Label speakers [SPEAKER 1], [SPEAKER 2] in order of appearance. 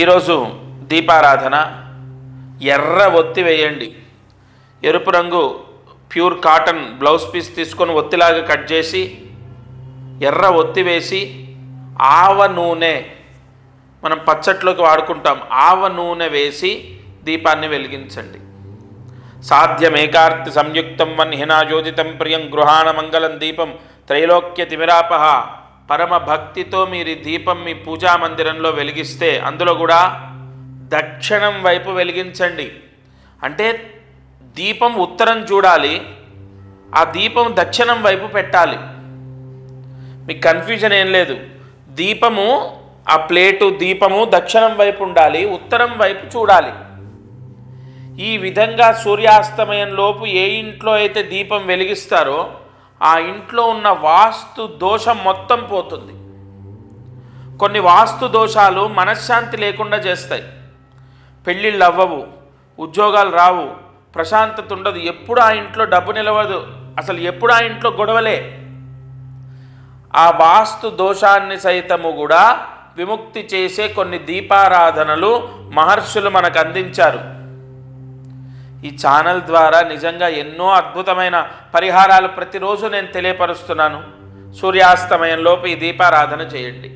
[SPEAKER 1] ఈరోజు దీపారాధన ఎర్ర ఒత్తి వేయండి. ఎరుపు రంగు ప్యూర్ కాటన్ బ్లౌజ్ పీస్ తీసుకొని ఒత్తిలాగా కట్ చేసి ఎర్ర ఒత్తి వేసి ఆవ నూనె, మనం పచ్చట్లోకి వాడుకుంటాం, ఆవ నూనె వేసి దీపాన్ని వెలిగించండి. సాధ్యమేకార్తి సంయుక్తం వన్హినా జ్యోతితం ప్రియం గృహాణ మంగళం దీపం త్రైలోక్య తిమిరాపహ. పరమ భక్తితో మీరు ఈ దీపం మీ పూజా మందిరంలో వెలిగిస్తే అందులో కూడా దక్షిణం వైపు వెలిగించండి. అంటే దీపం ఉత్తరం చూడాలి, ఆ దీపం దక్షిణం వైపు పెట్టాలి. మీకు కన్ఫ్యూజన్ ఏం లేదు. దీపము, ఆ ప్లేటు దీపము దక్షిణం వైపు ఉండాలి, ఉత్తరం వైపు చూడాలి. ఈ విధంగా సూర్యాస్తమయంలోపు ఏ ఇంట్లో అయితే దీపం వెలిగిస్తారో ఆ ఇంట్లో ఉన్న వాస్తు దోషం మొత్తం పోతుంది. కొన్ని వాస్తు దోషాలు మనశ్శాంతి లేకుండా చేస్తాయి. పెళ్ళిళ్ళు అవ్వవు, ఉద్యోగాలు రావు, ప్రశాంతత ఉండదు, ఎప్పుడు ఆ ఇంట్లో డబ్బు నిలవదు, అసలు ఎప్పుడు ఆ ఇంట్లో గొడవలే. ఆ వాస్తు దోషాన్ని సైతము కూడా విముక్తి చేసే కొన్ని దీపారాధనలు మహర్షులు మనకు అందించారు. ఈ ఛానల్ ద్వారా నిజంగా ఎన్నో అద్భుతమైన పరిహారాలు ప్రతిరోజు నేను తెలియపరుస్తున్నాను. సూర్యాస్తమయంలోపు ఈ దీపారాధన చేయండి.